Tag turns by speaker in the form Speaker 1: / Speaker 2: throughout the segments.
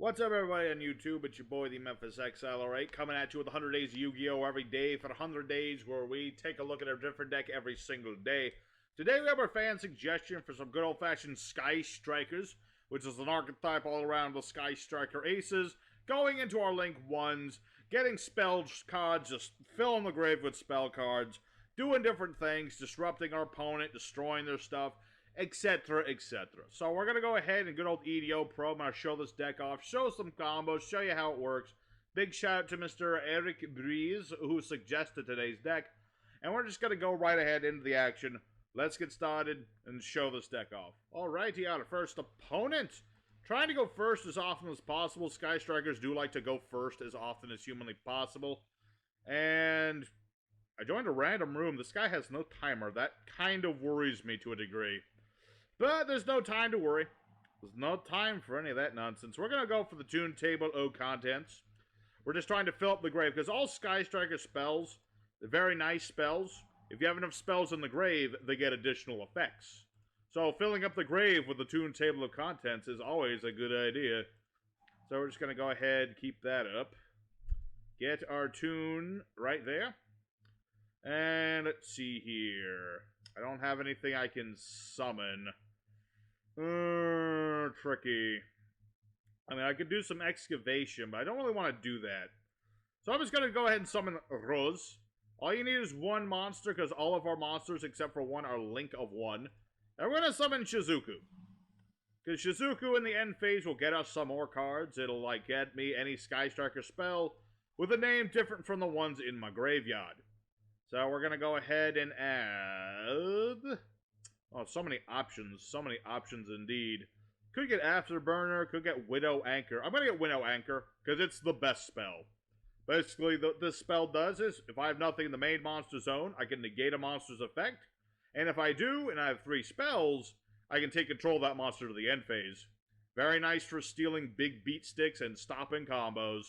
Speaker 1: What's up, everybody on YouTube? It's your boy, the Memphis XLR8, coming at you with 100 days of Yu-Gi-Oh! Every day for 100 days, where we take a look at a different deck every single day. Today we have our fan suggestion for some good old-fashioned Sky Strikers, which is an archetype all around the Sky Striker Aces, going into our Link 1s, getting spell cards, just filling the grave with spell cards, doing different things, disrupting our opponent, destroying their stuff, etc, etc. So we're going to go ahead and good old EDO Pro. I'm going to show this deck off, show some combos, show you how it works. Big shout out to Mr. Eric Breeze, who suggested today's deck. And we're just going to go right ahead into the action. Let's get started and show this deck off. Alrighty, our first opponent. Trying to go first as often as possible. Sky Strikers do like to go first as often as humanly possible. And I joined a random room. This guy has no timer. That kind of worries me to a degree. But there's no time to worry. There's no time for any of that nonsense. We're going to go for the Tune Table O contents. We're just trying to fill up the grave, because all Sky Striker spells, they're very nice spells. If you have enough spells in the grave, they get additional effects. So filling up the grave with the Tune Table of Contents is always a good idea. So we're just going to go ahead and keep that up. Get our tune right there. And let's see here. I don't have anything I can summon. Tricky. I mean, I could do some excavation, but I don't really want to do that. So I'm just going to go ahead and summon Rose. All you need is one monster, because all of our monsters, except for one, are Link of 1. And we're going to summon Shizuku. Because Shizuku in the end phase will get us some more cards. It'll, like, get me any Sky Striker spell with a name different from the ones in my graveyard. So we're going to go ahead and add... Oh, so many options indeed. Could get Afterburner, could get Widow Anchor. I'm going to get Widow Anchor, because it's the best spell. Basically, this spell does is, if I have nothing in the main monster zone, I can negate a monster's effect. And if I do, and I have 3 spells, I can take control of that monster to the end phase. Very nice for stealing big beat sticks and stopping combos.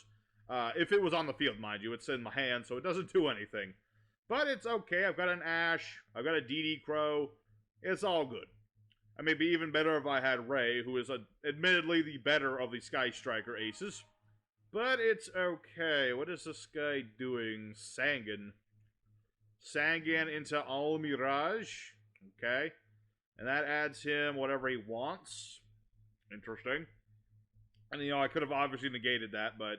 Speaker 1: If it was on the field, mind you. It's in my hand, so it doesn't do anything. But it's okay. I've got an Ash. I've got a DD Crow. It's all good. I may be even better if I had Ray, who is admittedly the better of the Sky Striker aces. But it's okay. What is this guy doing? Sangan. Sangan into All Mirage. Okay. And that adds him whatever he wants. Interesting. And, you know, I could have obviously negated that, but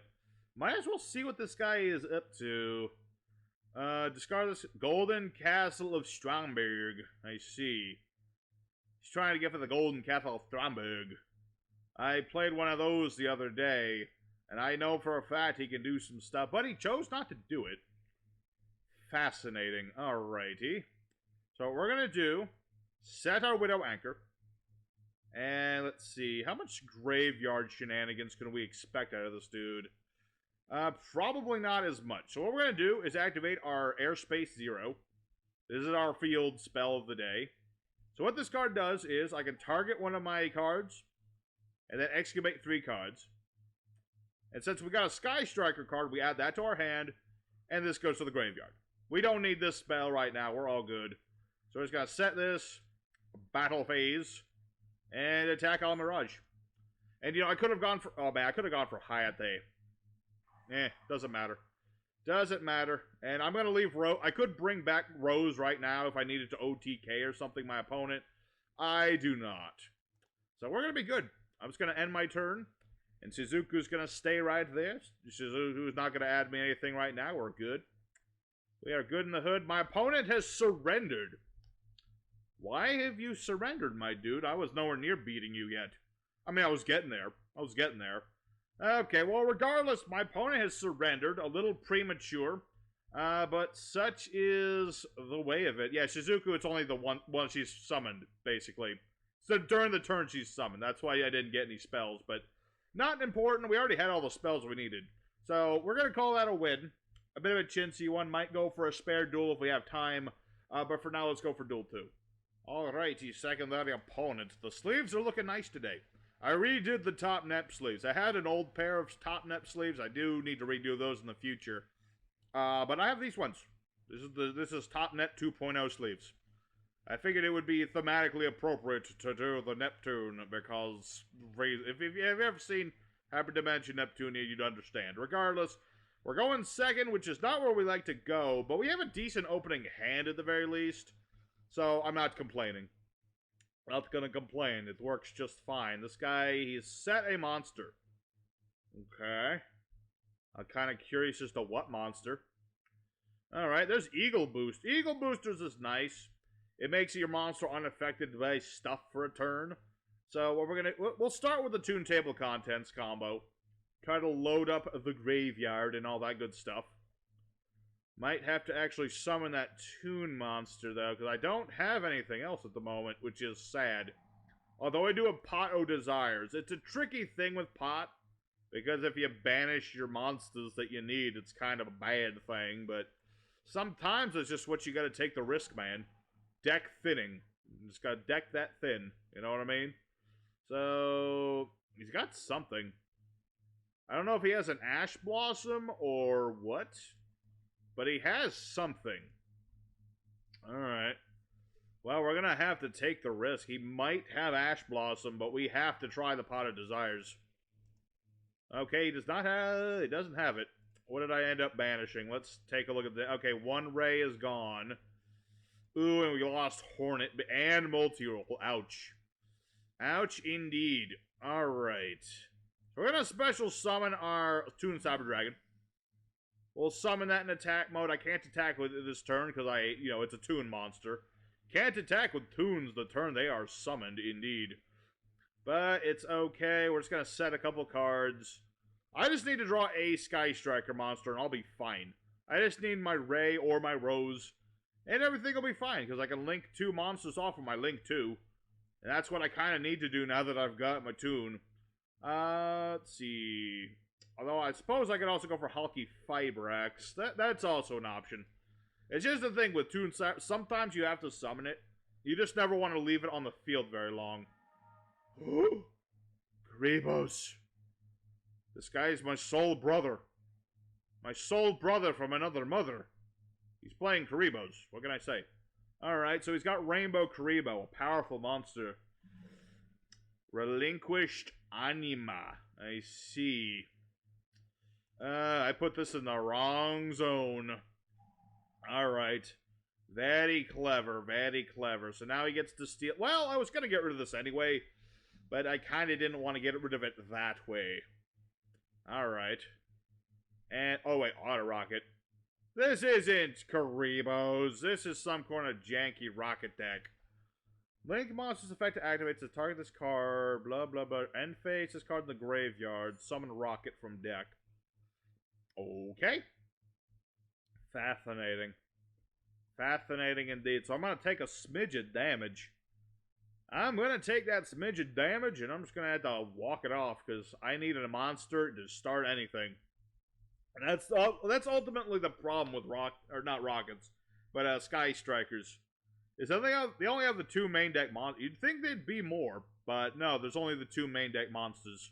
Speaker 1: might as well see what this guy is up to. Discard this Golden Castle of Stromberg. I see. He's trying to get for the Golden Castle of Stromberg. I played one of those the other day, and I know for a fact he can do some stuff, but he chose not to do it. Fascinating. Alrighty. So what we're going to do, set our Widow Anchor. And let's see, how much graveyard shenanigans can we expect out of this dude? Probably not as much. So what we're going to do is activate our Airspace 0. This is our field spell of the day. So what this card does is I can target one of my cards and then excavate 3 cards. And since we got a Sky Striker card, we add that to our hand, and this goes to the graveyard. We don't need this spell right now. We're all good. So we're just going to set this, battle phase, and attack Al Mirage. And, you know, I could have gone for... Oh, man, I could have gone for Hayate. Doesn't matter. Doesn't matter. And I'm going to leave Rose. I could bring back Rose right now if I needed to OTK or something my opponent. I do not. So we're going to be good. I'm just going to end my turn. And Shizuku's going to stay right there. Shizuku's not going to add me anything right now. We're good. We are good in the hood. My opponent has surrendered. Why have you surrendered, my dude? I was nowhere near beating you yet. I mean, I was getting there. Okay, well, regardless, my opponent has surrendered. A little premature. But such is the way of it. Yeah, Shizuku, it's only the one she's summoned, basically. So during the turn she's summoned. That's why I didn't get any spells. But not important. We already had all the spells we needed. So we're going to call that a win. A bit of a chintzy one. Might go for a spare duel if we have time. But for now, let's go for duel 2. Alrighty, secondary opponent. The sleeves are looking nice today. I redid the top net sleeves. I had an old pair of top net sleeves. I do need to redo those in the future. But I have these ones. This is top net 2.0 sleeves. I figured it would be thematically appropriate to do the Neptune because, if you've ever seen Hyperdimension Neptunia, you'd understand. Regardless, we're going second, which is not where we like to go, but we have a decent opening hand at the very least. So I'm not complaining. Not gonna complain. It works just fine. This guy, he's set a monster. Okay. I'm kind of curious as to what monster. Alright, there's Eagle Boost. Eagle Boosters is nice. It makes your monster unaffected by stuff for a turn. So what we'll start with the Toon Table Contents combo. Try to load up the graveyard and all that good stuff. Might have to actually summon that Toon monster, though, because I don't have anything else at the moment, which is sad. Although I do have Pot O' Desires. It's a tricky thing with Pot, because if you banish your monsters that you need, it's kind of a bad thing, but sometimes it's just what you gotta take the risk, man. Deck thinning. You just gotta deck that thin, you know what I mean? So, he's got something. I don't know if he has an Ash Blossom or what, but he has something. Alright. Well, we're gonna have to take the risk. He might have Ash Blossom, but we have to try the Pot of Desires. Okay, he does not have... He doesn't have it. What did I end up banishing? Let's take a look at the... Okay, one Ray is gone. Ooh, and we lost Hornet and Multi-Roll. Ouch. Ouch indeed. Alright. So we're gonna special summon our Toon Cyber Dragon. We'll summon that in attack mode. I can't attack with it this turn because it's a Toon monster. Can't attack with Toons the turn they are summoned, indeed. But it's okay. We're just gonna set a couple cards. I just need to draw a Sky Striker monster and I'll be fine. I just need my Ray or my Rose. And everything will be fine because I can link 2 monsters off of my Link 2. And that's what I kind of need to do now that I've got my Toon. Let's see. Although I suppose I could also go for Hulky Fibrax. That's also an option. It's just the thing with Toon. Sometimes you have to summon it. You just never want to leave it on the field very long. Karibos. This guy is my soul brother. My soul brother from another mother. He's playing Karibos. What can I say? Alright, so he's got Rainbow Karibo, a powerful monster. Relinquished Anima. I see. I put this in the wrong zone. Alright. Very clever, very clever. So now he gets to steal... Well, I was going to get rid of this anyway, but I kind of didn't want to get rid of it that way. Alright. And... Oh, wait, Auto Rocket. This isn't Karibos. This is some kind of janky rocket deck. Link monster's effect activates to target this card, blah, blah, blah. End phase this card in the graveyard. Summon Rocket from deck. Okay. Fascinating. Fascinating indeed. So I'm going to take a smidge of damage. I'm going to take that smidge of damage, and I'm just going to have to walk it off, because I needed a monster to start anything. And that's ultimately the problem with not rockets, but Sky Strikers. Is that they only have the 2 main deck monsters. You'd think there'd be more, but no, there's only the 2 main deck monsters.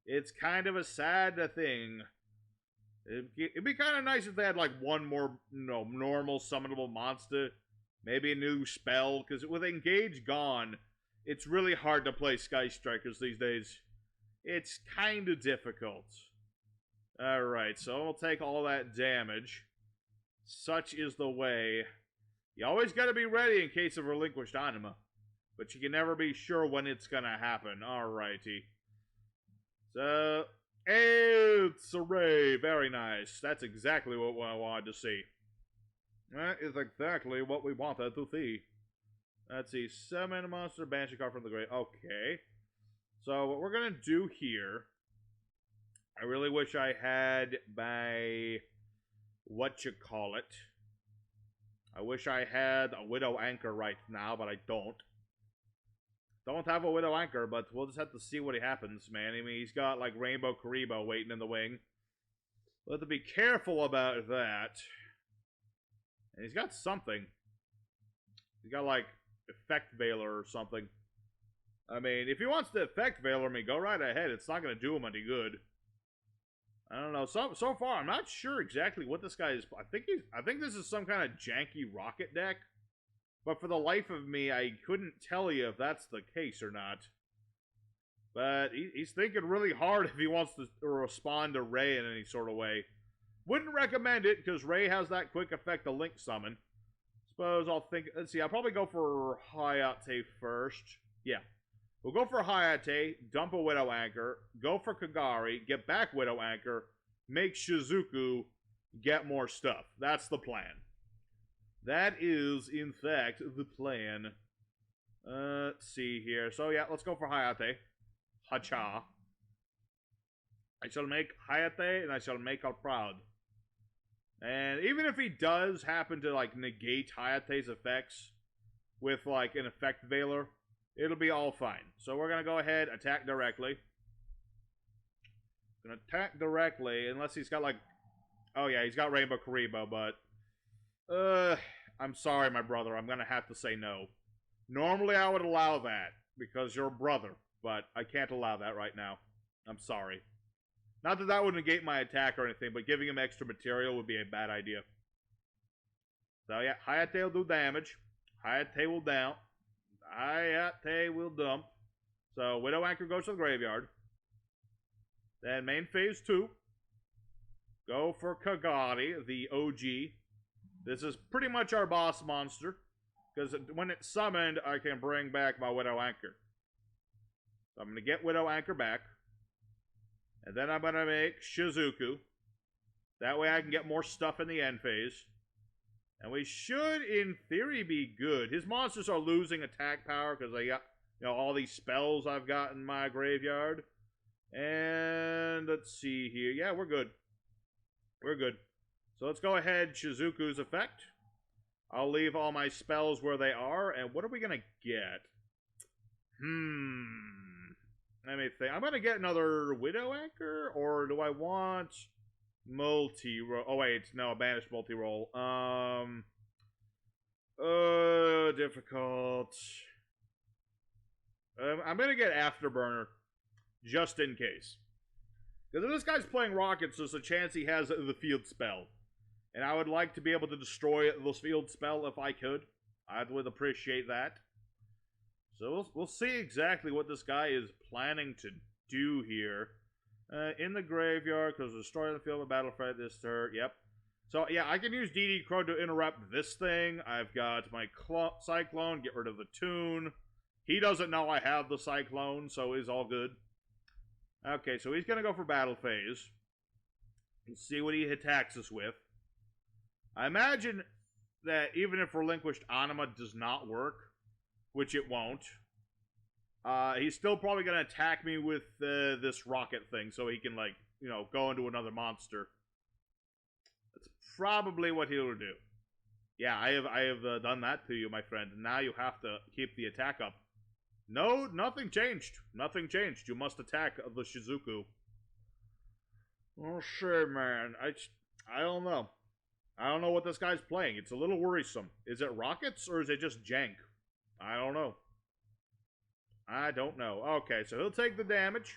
Speaker 1: It's kind of a sad thing. It'd be kind of nice if they had like one more, normal summonable monster. Maybe a new spell, because with Engage gone, it's really hard to play Sky Strikers these days. It's kind of difficult. Alright, so we'll take all that damage. Such is the way. You always gotta be ready in case of Relinquished Anima. But you can never be sure when it's gonna happen. Alrighty. So, it's a ray. Very nice. That's exactly what I wanted to see. That is exactly what we wanted to see. Let's see. Summon a monster, banish a card from the grave. Okay. So, what we're gonna do here... I really wish I had my... whatchamacallit. I wish I had a Widow Anchor right now, but I don't. Don't have a Widow Anchor, but we'll just have to see what happens, man. I mean, he's got, like, Rainbow Karibo waiting in the wing. We'll have to be careful about that. And he's got something. He's got, like, Effect Veiler or something. I mean, if he wants to Effect Veiler me, go right ahead. It's not going to do him any good. I don't know. So far, I'm not sure exactly what this guy is. I think this is some kind of janky rocket deck. But for the life of me, I couldn't tell you if that's the case or not. But he's thinking really hard if he wants to respond to Ray in any sort of way. Wouldn't recommend it, because Ray has that quick effect to Link Summon. Suppose I'll think... Let's see, I'll probably go for Hayate first. Yeah. We'll go for Hayate, dump a Widow Anchor, go for Kagari, get back Widow Anchor, make Shizuku get more stuff. That's the plan. That is, in fact, the plan. Let's see here. So, yeah, let's go for Hayate. Hacha. I shall make Hayate, and I shall make her proud. And even if he does happen to, like, negate Hayate's effects with, like, an effect veiler, it'll be all fine. So we're going to go ahead, attack directly. Gonna attack directly, unless he's got, like... Oh, yeah, he's got Rainbow Karibo, but... I'm sorry, my brother. I'm going to have to say no. Normally, I would allow that, because you're a brother, but I can't allow that right now. I'm sorry. Not that that would negate my attack or anything, but giving him extra material would be a bad idea. So, yeah, Hayate will do damage. Hayate will down. Hayate will dump. So, Widow Anchor goes to the graveyard. Then, main phase 2. Go for Kagari, the OG. This is pretty much our boss monster. Because when it's summoned, I can bring back my Widow Anchor. So, I'm going to get Widow Anchor back. And then I'm going to make Shizuku. That way I can get more stuff in the end phase. And we should, in theory, be good. His monsters are losing attack power because I got, all these spells I've got in my graveyard. And let's see here. Yeah, we're good. We're good. So let's go ahead, Shizuku's effect. I'll leave all my spells where they are. And what are we going to get? Let me think. I'm going to get another Widow Anchor, or do I want multi-roll? Oh, wait. No, banished multi-roll. Difficult. I'm going to get Afterburner, just in case. Because if this guy's playing Rockets, there's a chance he has the field spell. And I would like to be able to destroy the field spell if I could. I would appreciate that. So we'll see exactly what this guy is planning to do here. In the graveyard, because destroying the field of battle for this turn. Yep. So, yeah, I can use DD Crow to interrupt this thing. I've got my Cyclone, get rid of the Toon. He doesn't know I have the Cyclone, so he's all good. Okay, so he's going to go for battle phase. Let's see what he attacks us with. I imagine that even if Relinquished Anima does not work, which it won't, he's still probably going to attack me with this rocket thing so he can, like, go into another monster. That's probably what he'll do. Yeah, I have done that to you, my friend. Now you have to keep the attack up. No, nothing changed. Nothing changed. You must attack the Shizuku. Oh, shit, man. I don't know. I don't know what this guy's playing. It's a little worrisome. Is it rockets or is it just jank? I don't know. I don't know. Okay, so he'll take the damage.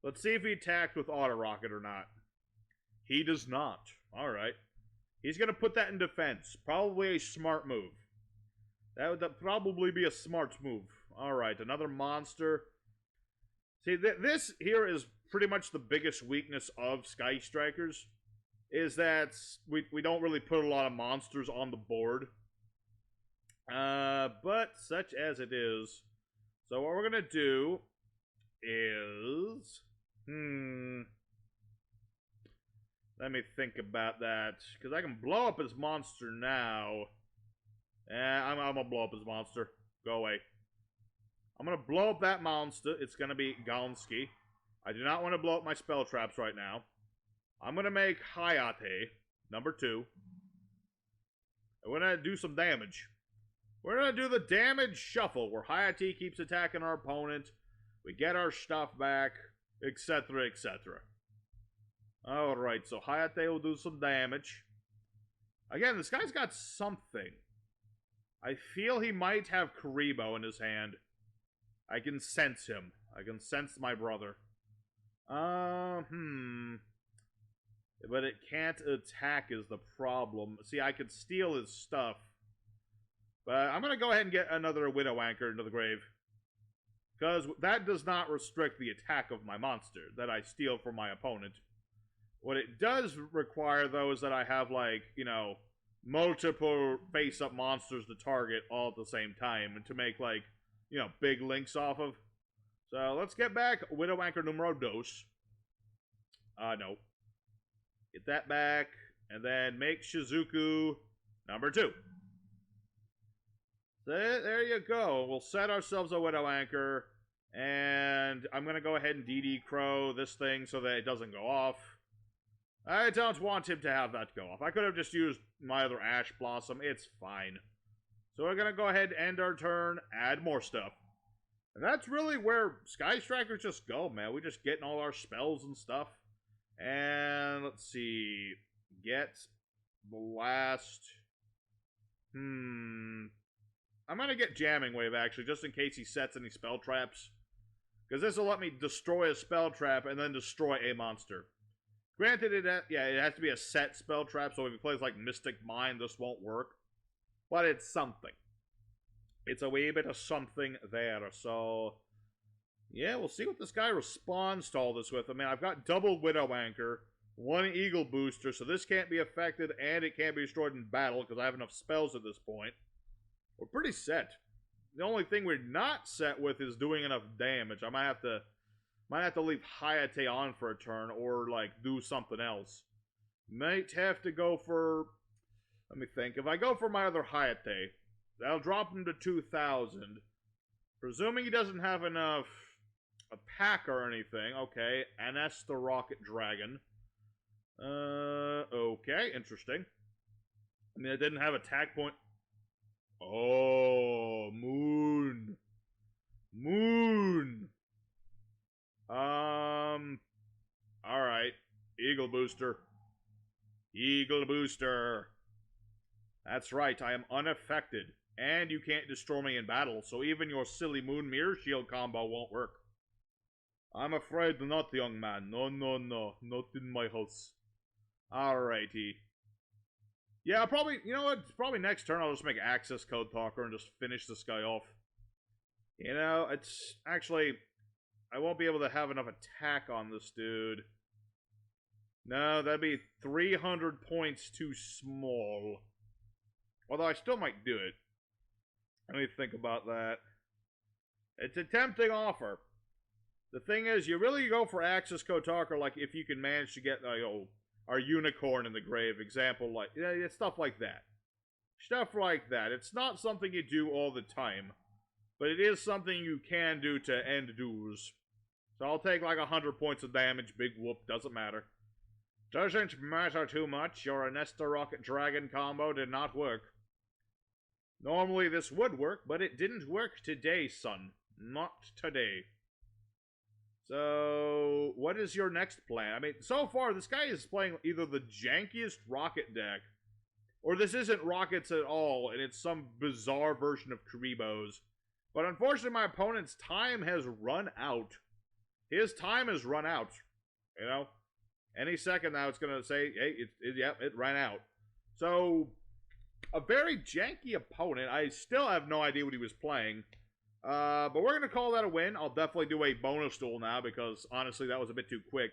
Speaker 1: Let's see if he attacked with Auto Rocket or not. He does not. Alright. He's going to put that in defense. Probably a smart move. That would probably be a smart move. Alright, another monster. See, this here is pretty much the biggest weakness of Sky Strikers. Is that we don't really put a lot of monsters on the board. But such as it is. So what we're going to do is... Let me think about that. Because I can blow up his monster now. I'm going to blow up his monster. Go away. I'm going to blow up that monster. It's going to be Gonski. I do not want to blow up my spell traps right now. I'm going to make Hayate, number 2. And we're going to do some damage. We're going to do the damage shuffle, where Hayate keeps attacking our opponent. We get our stuff back, etc., etc. Alright, so Hayate will do some damage. Again, this guy's got something. I feel he might have Karibo in his hand. I can sense him. I can sense my brother. But it can't attack is the problem. See, I could steal his stuff. But I'm going to go ahead and get another Widow Anchor into the grave. Because that does not restrict the attack of my monster that I steal from my opponent. What it does require, though, is that I have, like, you know, multiple face-up monsters to target all at the same time and to make, like, you know, big links off of. So let's get back Widow Anchor numero dos. No. Get that back, and then make Shizuku number 2. There you go. We'll set ourselves a Widow Anchor, and I'm going to go ahead and DD Crow this thing so that it doesn't go off. I don't want him to have that go off. I could have just used my other Ash Blossom. It's fine. So we're going to go ahead and end our turn, add more stuff. And that's really where Sky Strikers just go, man. We just get all our spells and stuff. And let's see. Get Blast. I'm going to get Jamming Wave, actually, just in case he sets any spell traps. Because this will let me destroy a spell trap and then destroy a monster. Granted, it has to be a set spell trap, so if he plays like Mystic Mind, this won't work. But it's something. It's a wee bit of something there, so... yeah, we'll see what this guy responds to all this with. I mean, I've got double Widow Anchor, 1 Eagle Booster, so this can't be affected, and it can't be destroyed in battle, because I have enough spells at this point. We're pretty set. The only thing we're not set with is doing enough damage. I might have to leave Hayate on for a turn, or, like, do something else. Might have to go for... let me think. If I go for my other Hayate, that'll drop him to 2,000. Presuming he doesn't have enough attack or anything. Okay, NS the Rocket Dragon. Okay, interesting. I mean, I didn't have attack point. Oh, Moon. Moon. Alright. Eagle Booster. Eagle Booster. That's right, I am unaffected. And you can't destroy me in battle, so even your silly Moon Mirror Shield combo won't work. I'm afraid not, young man. No, no, no. Not in my house. Alrighty. Yeah, probably, you know what? Probably next turn I'll just make Access Code Talker and just finish this guy off. You know, it's actually... I won't be able to have enough attack on this dude. No, that'd be 300 points too small. Although I still might do it. Let me think about that. It's a tempting offer. The thing is, you really go for Access Code Talker, like, if you can manage to get, our Unicorn in the grave. Example, like, yeah, stuff like that. Stuff like that. It's not something you do all the time. But it is something you can do to end duels. So I'll take, like, 100 points of damage. Big whoop. Doesn't matter. Doesn't matter too much. Your Anesta Rocket Dragon combo did not work. Normally this would work, but it didn't work today, son. Not today. So, what is your next plan? I mean, so far, this guy is playing either the jankiest rocket deck, or this isn't rockets at all, and it's some bizarre version of Karibos. But unfortunately, my opponent's time has run out. His time has run out. You know? Any second now, it's going to say, hey, it ran out. So, a very janky opponent. I still have no idea what he was playing. But we're going to call that a win. I'll definitely do a bonus duel now, because honestly, that was a bit too quick.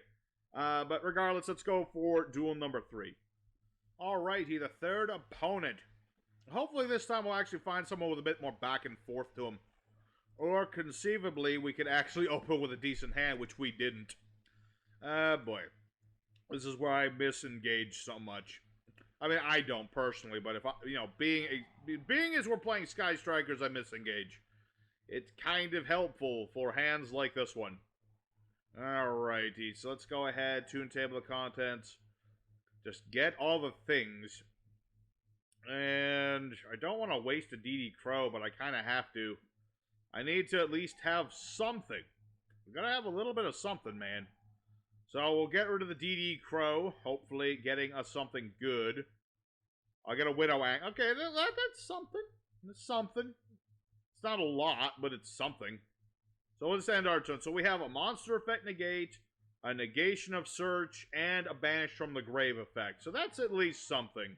Speaker 1: But regardless, let's go for duel number 3. Alrighty, the third opponent. Hopefully this time we'll actually find someone with a bit more back and forth to him. Or conceivably, we could actually open with a decent hand, which we didn't. Boy. This is where I misengage so much. I mean, I don't personally, but if I, you know, being as we're playing Sky Strikers, I misengage. It's kind of helpful for hands like this one. Alrighty, so let's go ahead, tune table of contents. Just get all the things. And I don't want to waste a DD Crow, but I kind of have to. I need to at least have something. We gotta have a little bit of something, man. So we'll get rid of the DD Crow, hopefully getting us something good. I'll get a Widow Anchor. Okay, that's something. That's something. It's not a lot, but it's something. So let's end our turn. So we have a Monster Effect Negate, a Negation of Search, and a Banish from the Grave effect. So that's at least something.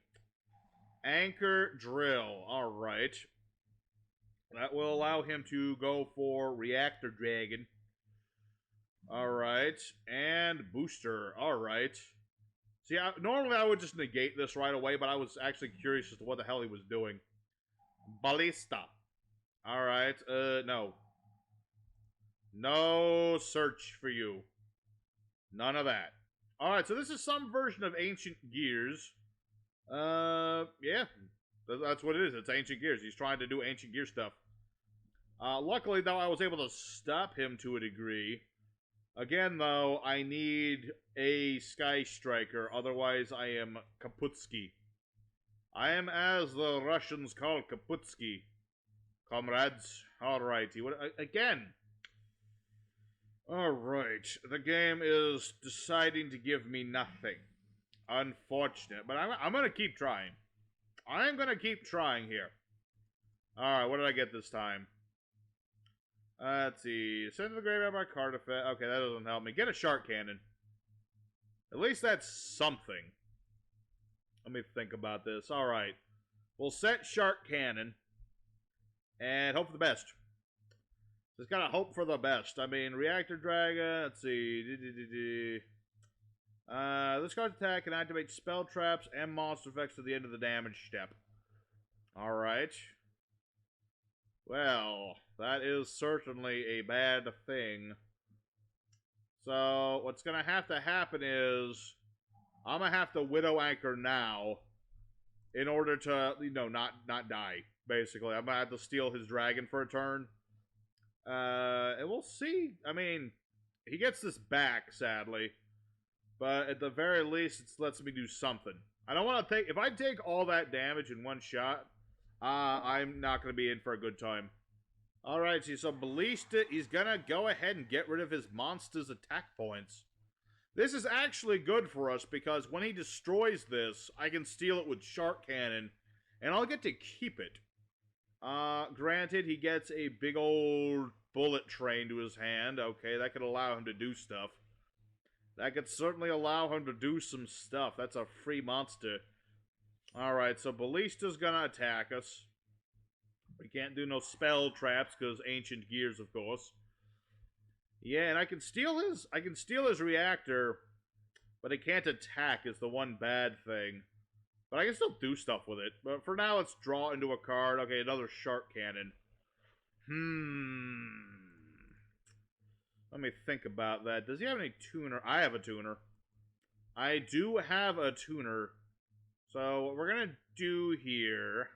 Speaker 1: Anchor Drill. Alright. That will allow him to go for Reactor Dragon. Alright. And Booster. Alright. See, normally I would just negate this right away, but I was actually curious as to what the hell he was doing. Ballista. Alright, no. No search for you. None of that. Alright, so this is some version of Ancient Gears. Yeah. That's what it is. It's Ancient Gears. He's trying to do Ancient Gear stuff. Luckily, though, I was able to stop him to a degree. Again, though, I need a Sky Striker. Otherwise, I am Kaputsky. I am, as the Russians call Kaputsky. Comrades. Alrighty. Again. Alright. The game is deciding to give me nothing. Unfortunate. But I'm going to keep trying. I'm going to keep trying here. Alright, what did I get this time? Let's see. Send to the graveyard by card effect. Okay, that doesn't help me. Get a Shark Cannon. At least that's something. Let me think about this. Alright. We'll set Shark Cannon. And hope for the best. Just gotta hope for the best. I mean, Reactor Dragon. Let's see. This card's attack can activate spell traps and monster effects to the end of the damage step. Alright. Well, that is certainly a bad thing. So, what's gonna have to happen is I'm gonna have to Widow Anchor now in order to, you know, not die, basically. I'm gonna have to steal his dragon for a turn. And we'll see. I mean, he gets this back, sadly. But at the very least, it lets me do something. I don't want to take... If I take all that damage in one shot, I'm not going to be in for a good time. Alright, so Ballista is going to go ahead and get rid of his monster's attack points. This is actually good for us, because when he destroys this, I can steal it with Shark Cannon, and I'll get to keep it. Granted, he gets a big old bullet train to his hand. Okay, that could allow him to do stuff. That could certainly allow him to do some stuff. That's a free monster. Alright, so Ballista's gonna attack us. We can't do no spell traps, because Ancient Gears, of course. Yeah, and I can steal his reactor, but it can't attack is the one bad thing. But I can still do stuff with it. But for now, let's draw into a card. Okay, another Shark Cannon. Let me think about that. Does he have any tuner? I have a tuner. I do have a tuner. So, what we're going to do here...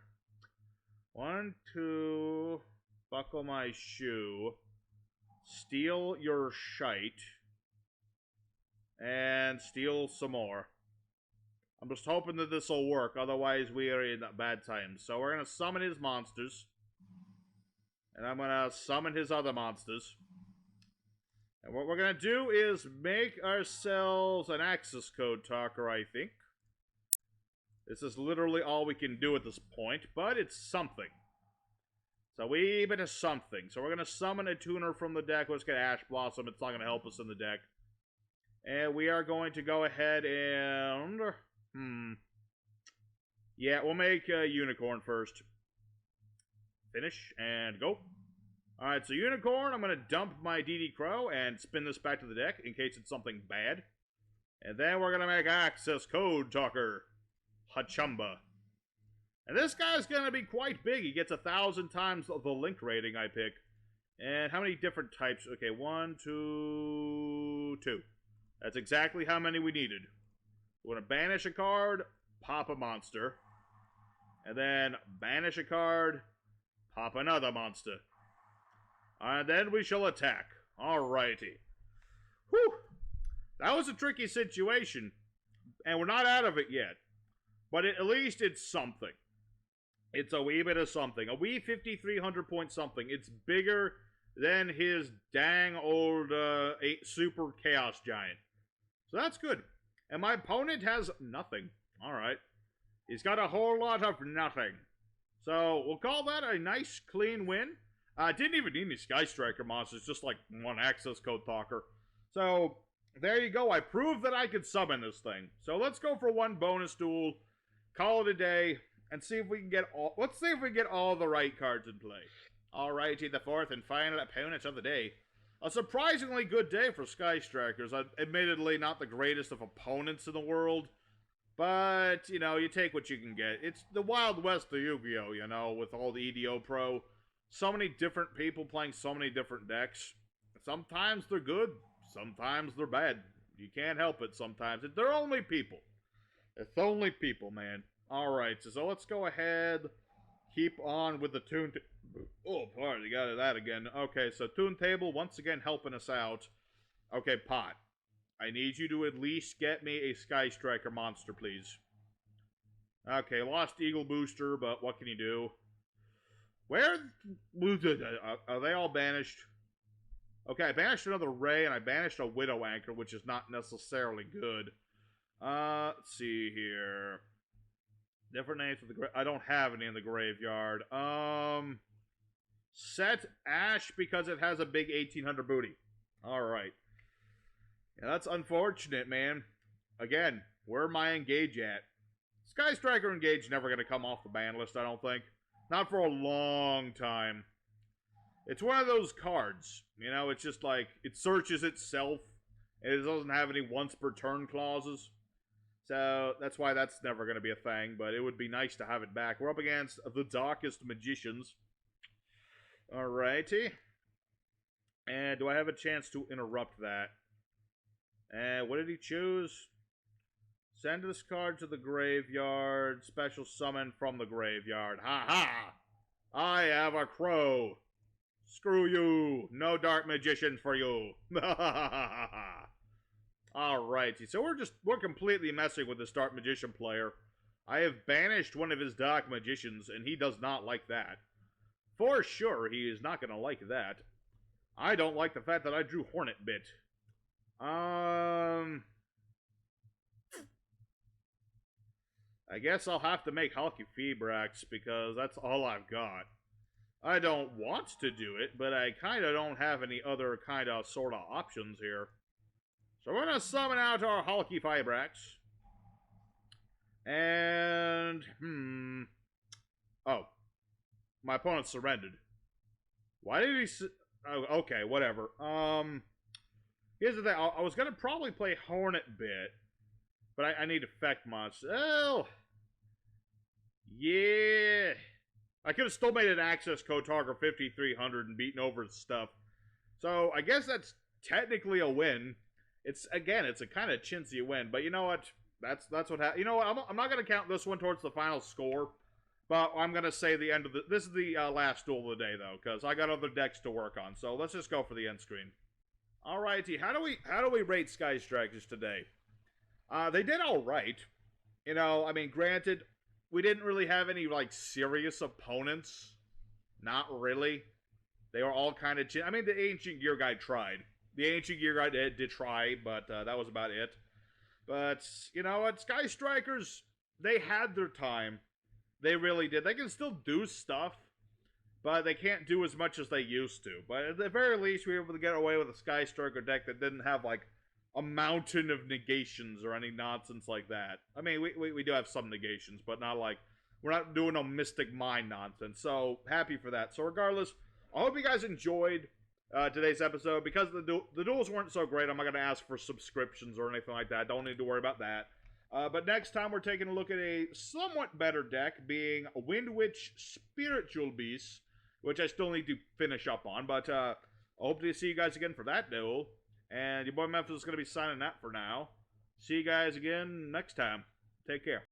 Speaker 1: 1, 2... Buckle my shoe. Steal your shite. And steal some more. I'm just hoping that this will work, otherwise we are in bad times. So we're going to summon his monsters. And I'm going to summon his other monsters. And what we're going to do is make ourselves an access code talker, I think. This is literally all we can do at this point, but it's something. So we bit of something. So we're going to summon a tuner from the deck. Let's get Ash Blossom. It's not going to help us in the deck. And we are going to go ahead and... Yeah, we'll make a Unicorn first. Finish, and go. Alright, so Unicorn, I'm going to dump my DD Crow and spin this back to the deck in case it's something bad. And then we're going to make Access Code Talker. Hachumba. And this guy's going to be quite big. He gets 1,000 times the link rating I pick. And how many different types? Okay, 1, 2, 2. That's exactly how many we needed. We want to banish a card, pop a monster. And then banish a card, pop another monster. And then we shall attack. Alrighty. Whew. That was a tricky situation. And we're not out of it yet. But at least it's something. It's a wee bit of something. A wee 5,300 point something. It's bigger than his dang old super chaos giant. So that's good. And my opponent has nothing. Alright. He's got a whole lot of nothing. So, we'll call that a nice, clean win. Didn't even need any Sky Striker monsters, just like one Access Code Talker. So, there you go. I proved that I could summon this thing. So, let's go for one bonus duel, call it a day, and see if we can get all... Let's see if we get all the right cards in play. Alrighty, the fourth and final opponent of the day. A surprisingly good day for Sky Strikers. Admittedly, not the greatest of opponents in the world, but, you know, you take what you can get. It's the Wild West of Yu-Gi-Oh, you know, with all the EDO Pro. So many different people playing so many different decks. Sometimes they're good, sometimes they're bad. You can't help it sometimes. They're only people. It's only people, man. Alright, so let's go ahead, keep on with the tune... Oh, pardon, you got that again. Okay, so Toon Table, once again helping us out. Okay, Pot. I need you to at least get me a Sky Striker monster, please. Okay, lost Eagle Booster, but what can you do? Where... Are they all banished? Okay, I banished another Ray, and I banished a Widow Anchor, which is not necessarily good. Let's see here. Different names for the... I don't have any in the graveyard. Set Ash because it has a big 1800 booty. Alright. Yeah, that's unfortunate, man. Again, where am I Engage at? Sky Striker Engage never going to come off the ban list, I don't think. Not for a long time. It's one of those cards. You know, it's just like, it searches itself. And it doesn't have any once per turn clauses. So, that's why that's never going to be a thing. But it would be nice to have it back. We're up against the Darkest Magicians. Alrighty. And do I have a chance to interrupt that? And what did he choose? Send this card to the graveyard. Special summon from the graveyard. Ha ha! I have a crow. Screw you. No Dark Magicians for you. Alrighty. So we're completely messing with this Dark Magician player. I have banished one of his Dark Magicians, and he does not like that. For sure, he is not going to like that. I don't like the fact that I drew Hornet Bit. I guess I'll have to make Hulky Febrax, because that's all I've got. I don't want to do it, but I kind of don't have any other kind of sort of options here. So we're going to summon out our Hulky Febrax. And, oh. My opponent surrendered. Why did he... Oh, okay, whatever. Here's the thing. I was going to probably play Hornet Bit. But I need effect monster. Oh! Yeah! I could have still made an access code target 5300 and beaten over his stuff. So, I guess that's technically a win. It's, again, it's a kind of chintzy win. But you know what? That's what happened. You know what? I'm not going to count this one towards the final score. But I'm going to say the end of the... This is the last duel of the day, though, because I got other decks to work on. So let's just go for the end screen. Alrighty, how do we rate Sky Strikers today? They did alright. You know, I mean, granted, we didn't really have any, like, serious opponents. Not really. They were all kind of... I mean, the Ancient Gear guy tried. The Ancient Gear guy did try, but that was about it. But, you know what? Sky Strikers, they had their time. They really did. They can still do stuff, but they can't do as much as they used to. But at the very least, we were able to get away with a Sky Striker deck that didn't have, like, a mountain of negations or any nonsense like that. I mean, we do have some negations, but not like... We're not doing no Mystic Mind nonsense. So, happy for that. So, regardless, I hope you guys enjoyed today's episode. Because the duels weren't so great, I'm not going to ask for subscriptions or anything like that. Don't need to worry about that. But next time we're taking a look at a somewhat better deck, being a Wind Witch Spiritual Beast, which I still need to finish up on. But I hope to see you guys again for that duel. And your boy Memphis is going to be signing out for now. See you guys again next time. Take care.